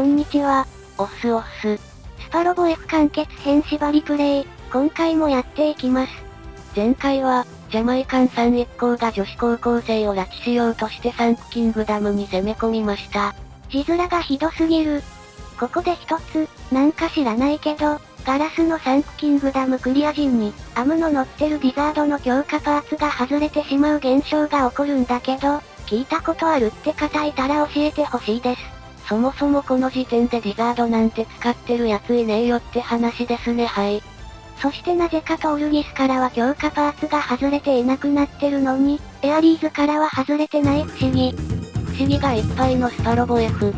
んにちは。おっすおっす。スパロボ F 完結編縛りプレイ、今回もやっていきます。前回は、ジャマイカンさん一行が女子高校生を拉致しようとしてサンクキングダムに攻め込みました。字面がひどすぎる。ここで一つ、なんか知らないけど、ガラスのサンクキングダムクリア時に、アムの乗ってるリザードの強化パーツが外れてしまう現象が起こるんだけど、聞いたことあるって方いたら教えてほしいです。そもそもこの時点でリザードなんて使ってるやついねえよって話ですね。はい。そしてなぜかトールギスからは強化パーツが外れていなくなってるのに、エアリーズからは外れてない不思議。不思議がいっぱいのスパロボ F。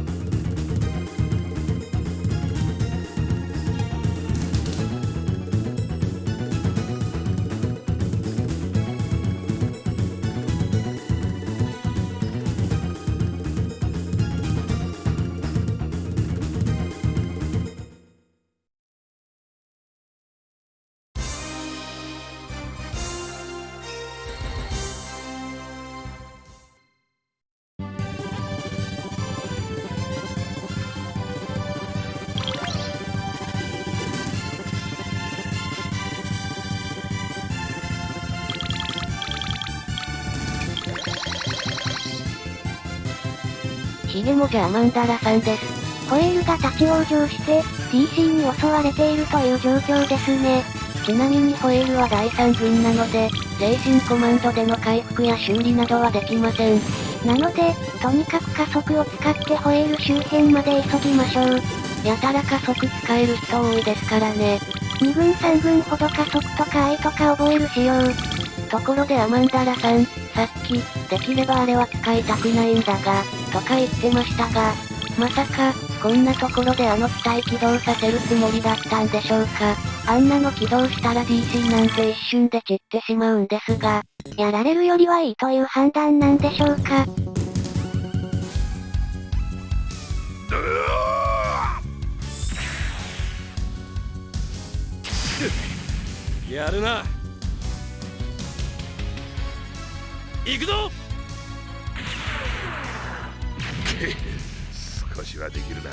ヒゲもじゃアマンダラさんです。ホエールが立ち往生して、TC に襲われているという状況ですね。ちなみにホエールは第3軍なので、レーシンコマンドでの回復や修理などはできません。なので、とにかく加速を使ってホエール周辺まで急ぎましょう。やたら加速使える人多いですからね。2軍3軍ほど加速とか愛とか覚える仕様。ところでアマンダラさん、さっき、できればあれは使いたくないんだが、とか言ってましたが、まさか、こんなところであの機体起動させるつもりだったんでしょうか。あんなの起動したら DC なんて一瞬で散ってしまうんですが、やられるよりはいいという判断なんでしょうか。やるな。行くぞ。少しはできるな。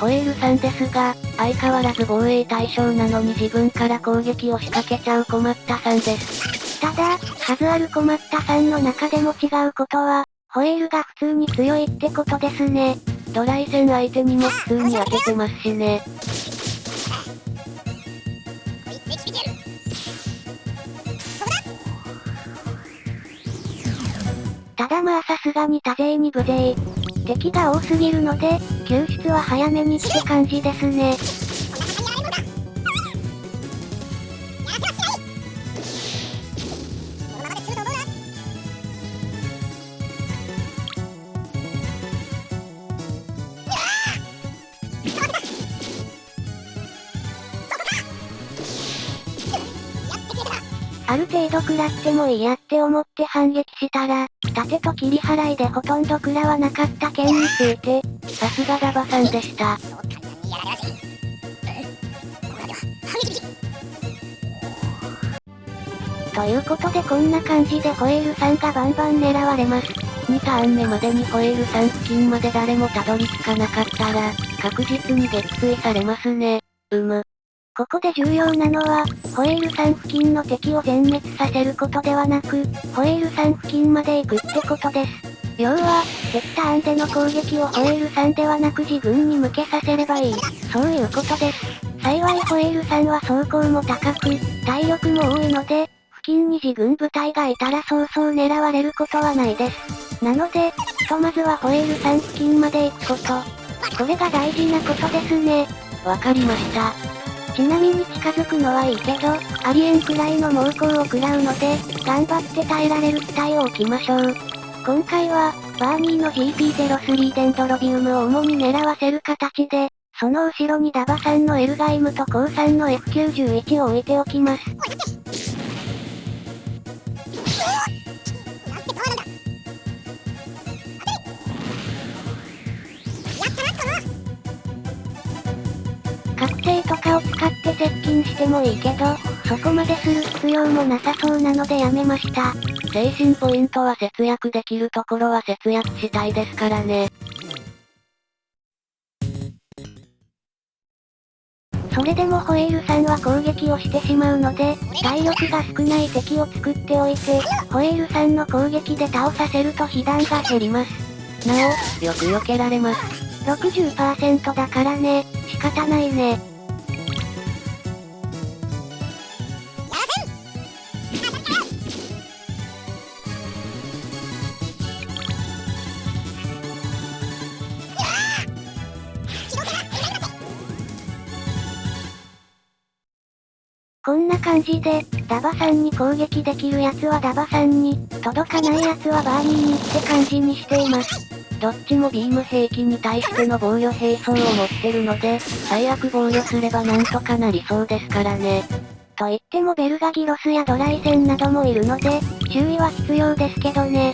ホエールさんですが、相変わらず防衛対象なのに自分から攻撃を仕掛けちゃう困ったさんです。ただ、数ある困ったさんの中でも違うことは、ホエールが普通に強いってことですね。ドライ戦相手にも普通に当ててますしね。ただまあさすがに多勢に無勢。敵が多すぎるので、救出は早めにって感じですね。ある程度食らってもいいやって思って反撃したら、盾と切り払いでほとんど食らわなかった件について、さすがダバさんでした。ということでこんな感じでホエールさんがバンバン狙われます。2ターン目までにホエールさん付近まで誰もたどり着かなかったら、確実に撃墜されますね。ここで重要なのは、ホエールさん付近の敵を全滅させることではなく、ホエールさん付近まで行くってことです。要は、敵ターンでの攻撃をホエールさんではなく自軍に向けさせればいい。そういうことです。幸いホエールさんは走行も高く、体力も多いので、付近に自軍部隊がいたらそうそう狙われることはないです。なので、ひとまずはホエールさん付近まで行くこと。これが大事なことですね。わかりました。ちなみに近づくのはいいけど、ありえんくらいの猛攻を食らうので、頑張って耐えられる機体を置きましょう。今回は、バーニーの GP03 デンドロビウムを主に狙わせる形で、その後ろにダバさんのエルガイムとコウさんの F91 を置いておきます。覚醒とかを使って接近してもいいけど、そこまでする必要もなさそうなのでやめました。精神ポイントは節約できるところは節約したいですからね。それでもホエールさんは攻撃をしてしまうので、体力が少ない敵を作っておいて、ホエールさんの攻撃で倒させると被弾が減ります。なお、よく避けられます。60% だからね、仕方ないね。こんな感じで、ダバさんに攻撃できるやつはダバさんに、届かないやつはバーニーにって感じにしています。どっちもビーム兵器に対しての防御兵装を持ってるので、最悪防御すればなんとかなりそうですからね。と言ってもベルガギロスやドライセンなどもいるので、注意は必要ですけどね。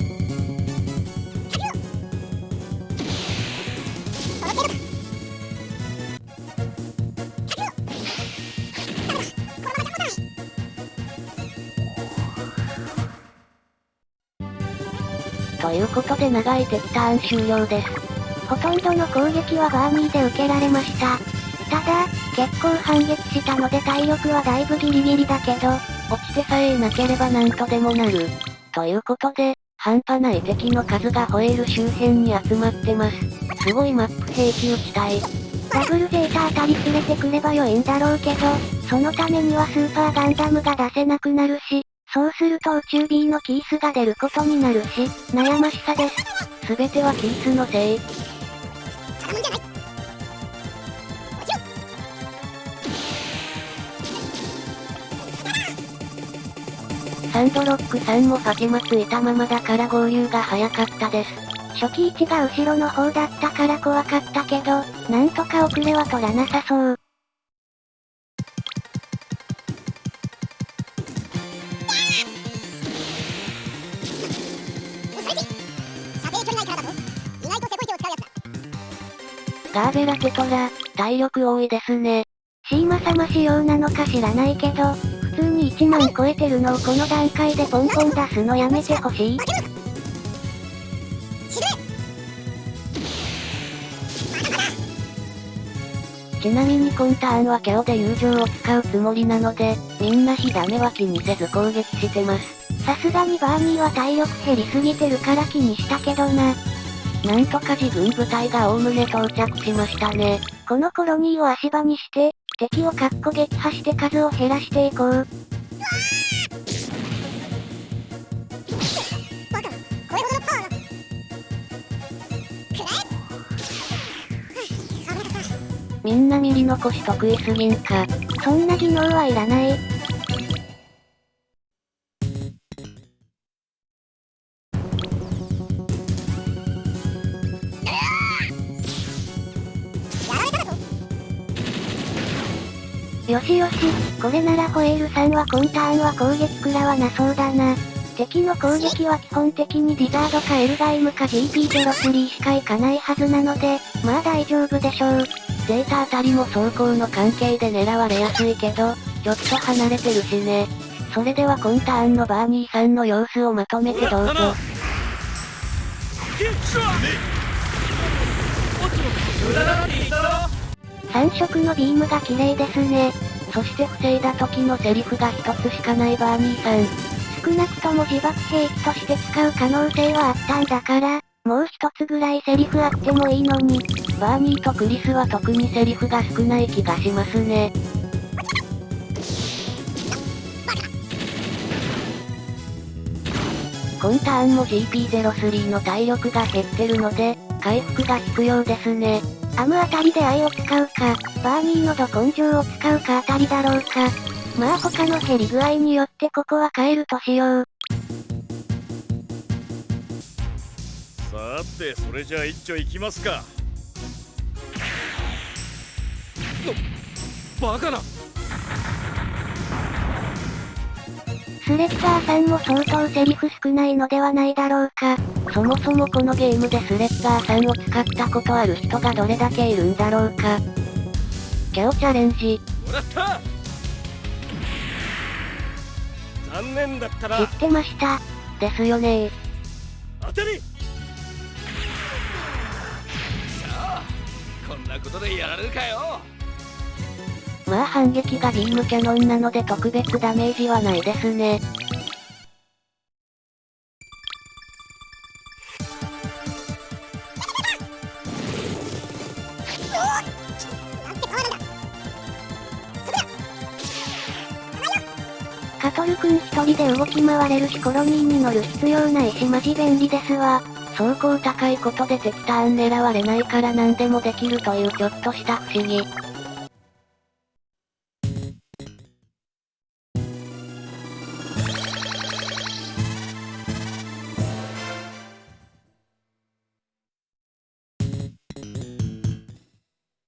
ということで長い敵ターン終了です。ほとんどの攻撃はバーニーで受けられました。ただ、結構反撃したので体力はだいぶギリギリだけど、落ちてさえいなければなんとでもなる。ということで、半端ない敵の数がホエール周辺に集まってます。すごいマップ兵器打ちたい。ダブルゼータあたり連れてくれば良いんだろうけど、そのためにはスーパーガンダムが出せなくなるし、そうすると宇宙 B のキースが出ることになるし、悩ましさです。すべてはキースのせい。サンドロックさんもファケマついたままだから合流が早かったです。初期位置が後ろの方だったから怖かったけど、なんとか遅れは取らなさそう。ガーベラテトラ、体力多いですね。シーマ様仕様なのか知らないけど、普通に1万超えてるのをこの段階でポンポン出すのやめてほしい。ちなみに今ターンはキャオで友情を使うつもりなので、みんな火種は気にせず攻撃してます。さすがにバーニーは体力減りすぎてるから気にしたけどな。なんとか自軍部隊がおおむね到着しましたね。このコロニーを足場にして、敵を撃破して数を減らしていこう。みんなミリ残し得意すぎんか。そんな技能はいらない。よしよし、これならホエールさんは今ターンは攻撃食らわなそうだな。敵の攻撃は基本的にディザードかエルガイムか GP03 しか行かないはずなので、まあ大丈夫でしょう。ゼータあたりも走行の関係で狙われやすいけど、ちょっと離れてるしね。それでは今ターンのバーニーさんの様子をまとめてどうぞ。3色のビームが綺麗ですね。そして防いだ時のセリフが一つしかないバーニーさん。少なくとも自爆兵器として使う可能性はあったんだから、もう一つぐらいセリフあってもいいのに。バーニーとクリスは特にセリフが少ない気がしますね。今ターンも GP03 の体力が減ってるので、回復が必要ですね。アムあたりで愛を使うか、バーニーのど根性を使うかあたりだろうか。まあ他の減り具合によってここは変えるとしよう。さて、それじゃあ一丁いきますか。バカな。スレッダーさんも相当セリフ少ないのではないだろうか。そもそもこのゲームでスレッダーさんを使ったことある人がどれだけいるんだろうか。キャオチャレンジ。もらった。残念だったな。言ってました。ですよね。当たり。さあ、こんなことでやられるかよ。まあ反撃がビームキャノンなので特別ダメージはないですね。カトルくん一人で動き回れるしコロニーに乗る必要ないしマジ便利ですわ。走行高いことで敵ターン狙われないから何でもできるというちょっとした不思議。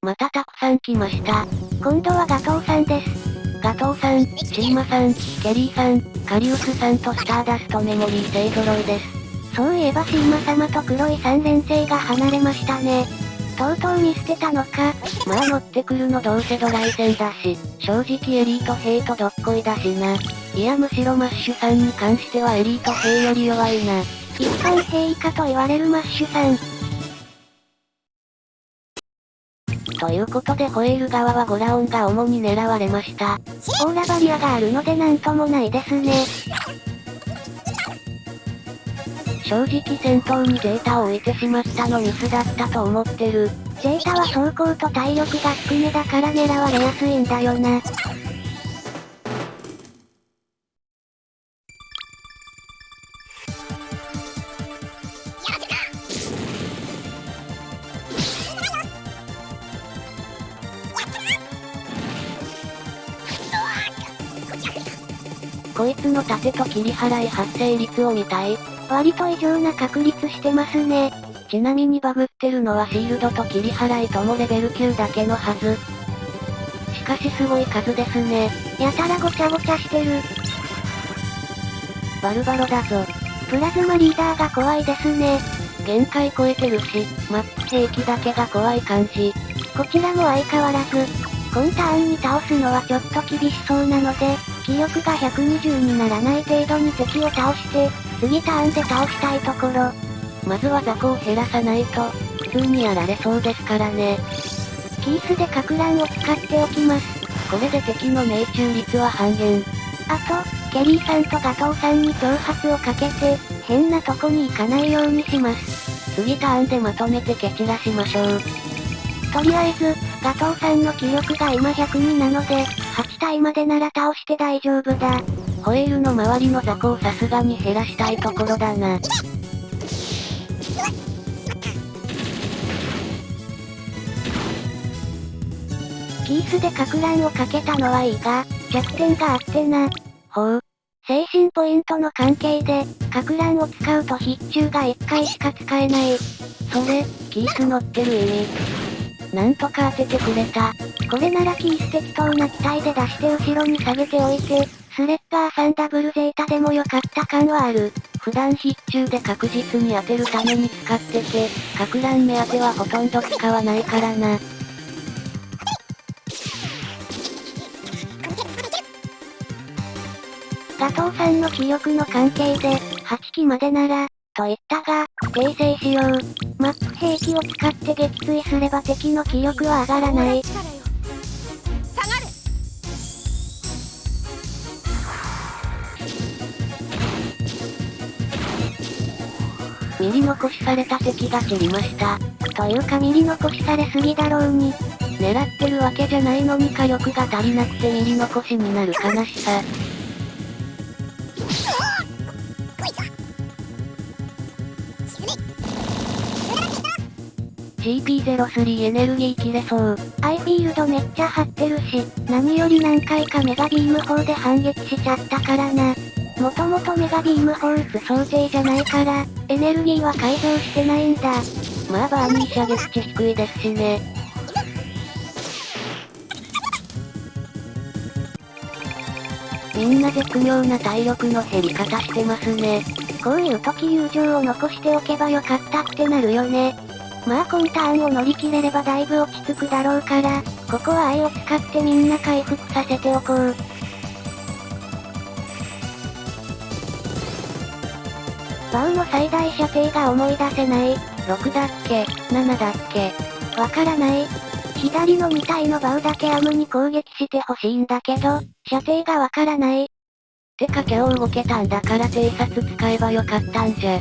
またたくさん来ました。今度はガトーさんです。ガトーさん、シーマさん、ケリーさん、カリウスさんとスターダストメモリー勢揃いです。そういえばシーマ様と黒い3連星が離れましたね。とうとう見捨てたのか。まあ乗ってくるのどうせドライ戦だし、正直エリート兵とどっこいだしな。いやむしろマッシュさんに関してはエリート兵より弱いな。一般兵以下と言われるマッシュさん。ということでホエール側はゴラオンが主に狙われました。オーラバリアがあるのでなんともないですね。正直戦闘にジェータを置いてしまったのミスだったと思ってる。ジェータは走行と体力が低めだから狙われやすいんだよな。こいつの盾と切り払い発生率を見たい。割と異常な確率してますね。ちなみにバグってるのはシールドと切り払いともレベル9だけのはず。しかしすごい数ですね。やたらごちゃごちゃしてる。バルバロだぞ。プラズマリーダーが怖いですね。限界超えてるし、マップ兵器だけが怖い感じ。こちらも相変わらず。今ターンに倒すのはちょっと厳しそうなので、気力が120にならない程度に敵を倒して、次ターンで倒したいところ。まずは雑魚を減らさないと、普通にやられそうですからね。キースでか乱を使っておきます。これで敵の命中率は半減。あと、ケリーさんとガトーさんに挑発をかけて、変なとこに行かないようにします。次ターンでまとめて蹴散らしましょう。とりあえず、ガトーさんの気力が今102なので、8体までなら倒して大丈夫だ。ホエールの周りの雑魚をさすがに減らしたいところだな。キースでか乱をかけたのはいいが、弱点があってな。ほう。精神ポイントの関係で、か乱を使うと必中が1回しか使えない。それ、キース乗ってる意味。なんとか当ててくれた。これならキース適当な機体で出して後ろに下げておいて、スレッダー3ダブルゼータでも良かった感はある。普段必中で確実に当てるために使ってて、か乱目当てはほとんど使わないからな。ガトーさんの気力の関係で、8機までなら、と言ったが、訂正しよう。マップ兵器を使って撃墜すれば敵の気力は上がらない。ミリ残しされた敵が散りました。というかミリ残しされすぎだろうに。狙ってるわけじゃないのに火力が足りなくてミリ残しになる悲しさ。CP03 エネルギー切れそう。アイフィールドめっちゃ張ってるし、何より何回かメガビーム砲で反撃しちゃったからな。もともとメガビーム砲撃つ想定じゃないから、エネルギーは改造してないんだ。まあバーニー射撃値低いですしね。みんな絶妙な体力の減り方してますね。こういう時友情を残しておけばよかったってなるよね。まあ今ターンを乗り切れればだいぶ落ち着くだろうから、ここは愛を使ってみんな回復させておこう。バウの最大射程が思い出せない。6だっけ ?7 だっけわからない。左の2体のバウだけアムに攻撃してほしいんだけど、射程がわからない。てか今日動けたんだから偵察使えばよかったんじゃ。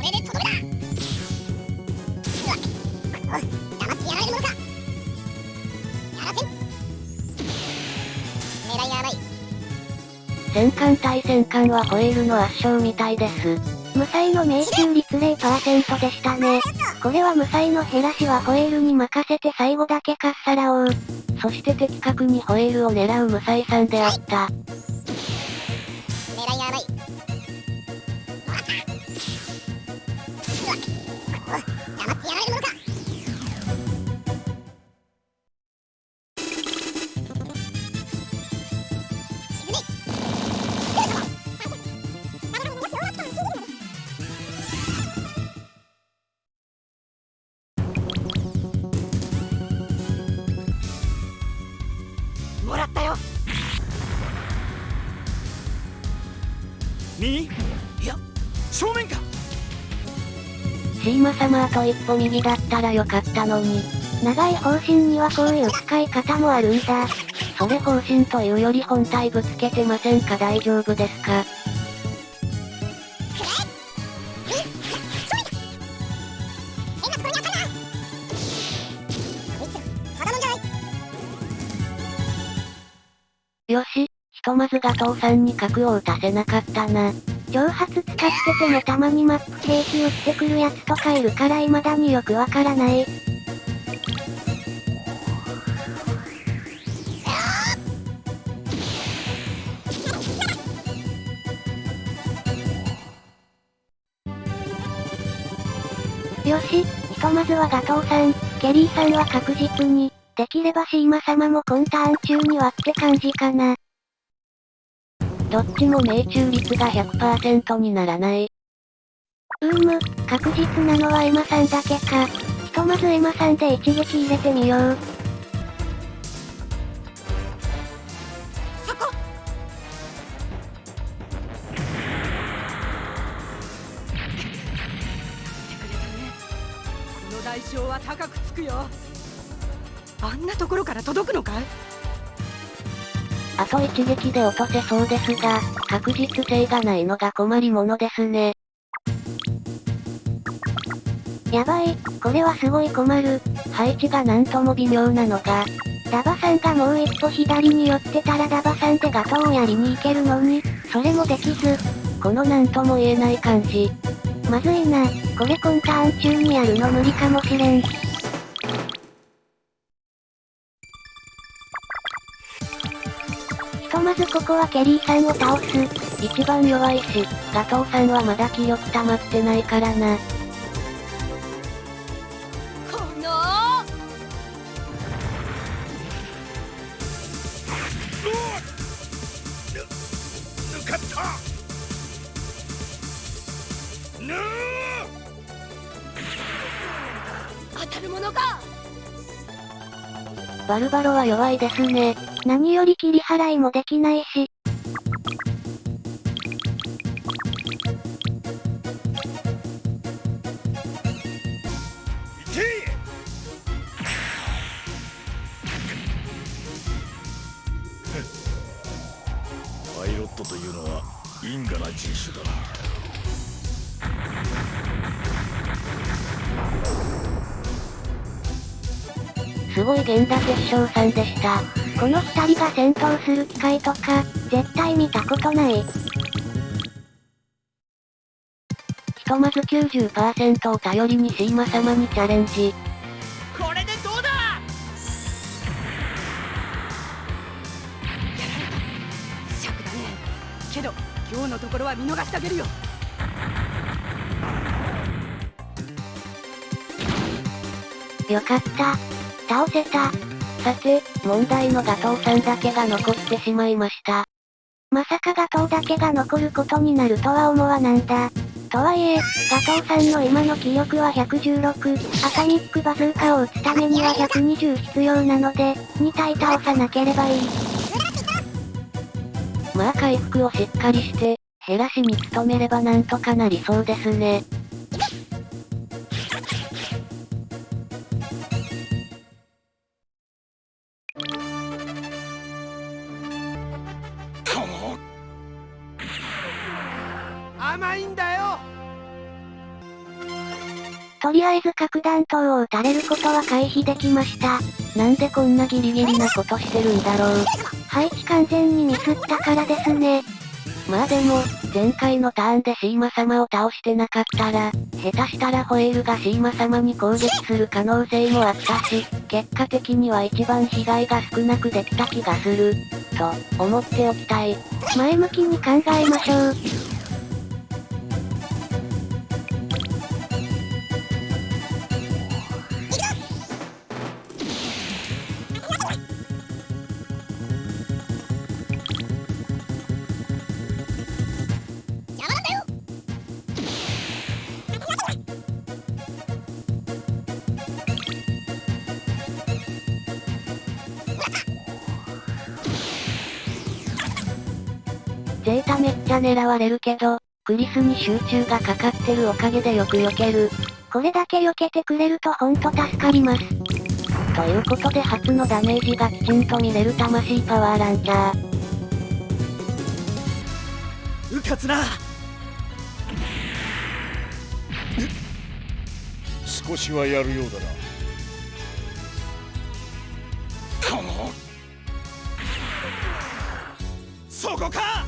戦艦対戦艦はホエールの圧勝みたいです。無彩の命中率 0% でしたね。これは無彩の減らしはホエールに任せて最後だけかっさらおう。そして的確にホエールを狙う無彩さんであった。もらったよ。右？いや、正面か。シーマ様あと一歩右だったらよかったのに。長い方針にはこういう使い方もあるんだ。それ方針というより本体ぶつけてませんか？大丈夫ですか？よし、ひとまずガトーさんに角を打たせなかったな。挑発使っててもたまにマップ兵器撃ってくるやつとかいるから未だによくわからない。よし、ひとまずはガトーさん、ケリーさんは確実に、できればシーマ様も今ターン中にはって感じかな。どっちも命中率が 100% にならない。確実なのはエマさんだけか。ひとまずエマさんで一撃入れてみよう。そこ。この代償は高くつくよ。あんなところから届くのかい？あと一撃で落とせそうですが、確実性がないのが困りものですね。やばい、これはすごい困る。配置がなんとも微妙なのが、ダバさんがもう一歩左に寄ってたらダバさんでガトーをやりに行けるのに、それもできず。このなんとも言えない感じ。まずいな、これ今ターン中にやるの無理かもしれん。ひとまずここはケリーさんを倒す。一番弱いし、ガトーさんはまだ気力溜まってないからな。この抜かった当たるものか。バルバロは弱いですね。何より切り払いもできないし。パイロットというのは因果な人種だな。すごい源田決勝さんでした。この二人が戦闘する機会とか、絶対見たことない。ひとまず 90% を頼りにシーマ様にチャレンジ。これでどうだ。やられた。尺だね。けど今日のところは見逃してあげるよ。よかった。倒せた。さて、問題のガトーさんだけが残ってしまいました。まさかガトーだけが残ることになるとは思わなんだ。とはいえ、ガトーさんの今の気力は116、アトミックバズーカを撃つためには120必要なので、2体倒さなければいい。まあ回復をしっかりして、減らしに努めればなんとかなりそうですね。甘いんだよ。とりあえず核弾頭を撃たれることは回避できました。なんでこんなギリギリなことしてるんだろう。配置完全にミスったからですね。まあでも、前回のターンでシーマ様を倒してなかったら、下手したらホエールがシーマ様に攻撃する可能性もあったし、結果的には一番被害が少なくできた気がする。と、思っておきたい。前向きに考えましょう。ゼータめっちゃ狙われるけど、クリスに集中がかかってるおかげでよく避ける。これだけ避けてくれるとほんと助かります。ということで初のダメージがきちんと見れる魂パワーランチャー。うかつな。少しはやるようだな。このそこか。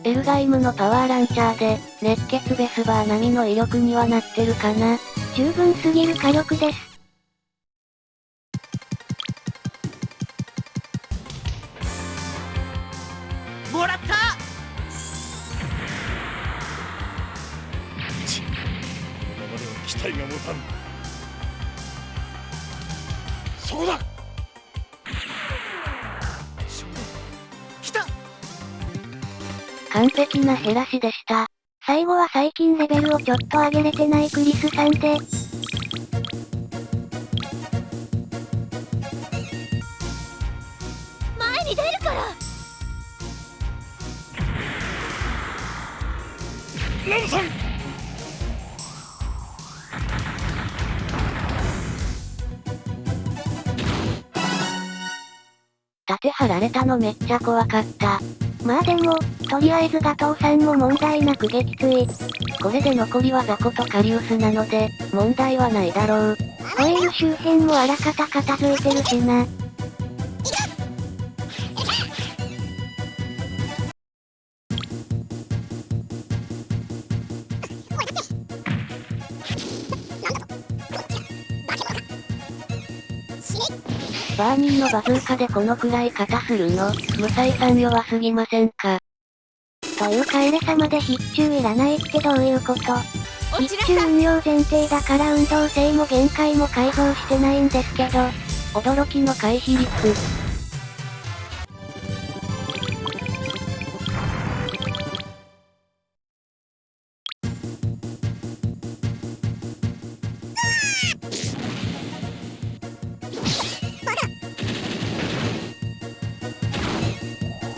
エルガイムのパワーランチャーで、熱血ベスバー並みの威力にはなってるかな。十分すぎる火力です。もらった。このままでは機体が持たん。そこだ。来た。完璧な減らしでした。最後は最近レベルをちょっと上げれてないクリスさんで、前に出るから。ラムさん。盾張られたのめっちゃ怖かった。まあでも、とりあえずガトーさんも問題なく撃墜。これで残りはザコとカリウスなので、問題はないだろう。ホエール周辺もあらかた片付いてるしな。バーニーのバズーカでこのくらい肩するの、無才さん弱すぎませんか。というカエレ様で必中いらないってどういうこと？必中運用前提だから運動性も限界も改造してないんですけど、驚きの回避率。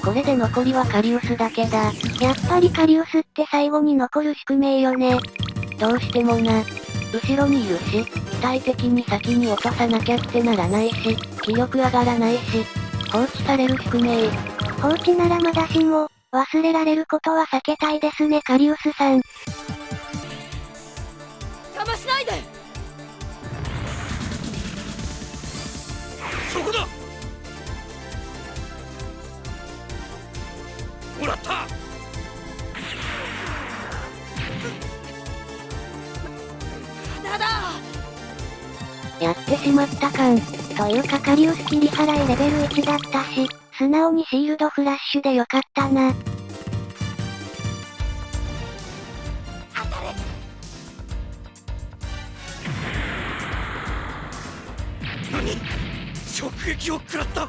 これで残りはカリウスだけだ。やっぱりカリウスって最後に残る宿命よね。どうしてもな。後ろにいるし、機体的に先に落とさなきゃってならないし、気力上がらないし、放置される宿命。放置ならまだしも、忘れられることは避けたいですねカリウスさん。邪魔しないで。そこだ。もらった。だだ。やってしまった感。というかカリウス切り払いレベル1だったし、素直にシールドフラッシュでよかったな。何？直撃を食らった。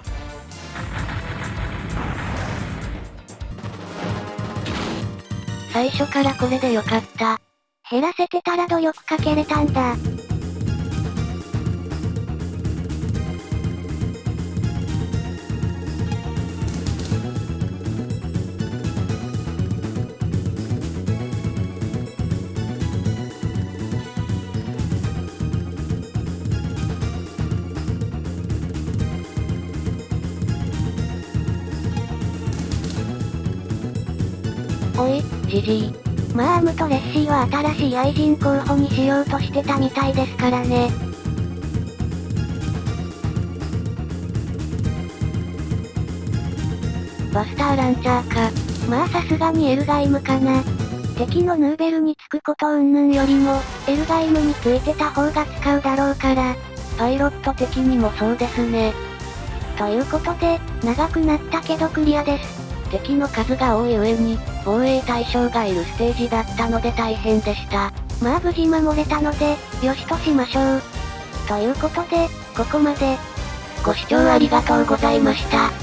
最初からこれでよかった。減らせてたら努力かけれたんだ。おい、じじい。まあアムとレッシーは新しい愛人候補にしようとしてたみたいですからね。バスターランチャーか。まあさすがにエルガイムかな。敵のヌーベルにつくこと云々よりも、エルガイムについてた方が使うだろうから。パイロット的にもそうですね。ということで、長くなったけどクリアです。敵の数が多い上に、防衛対象がいるステージだったので大変でした。まあ無事守れたので、よしとしましょう。ということで、ここまで。ご視聴ありがとうございました。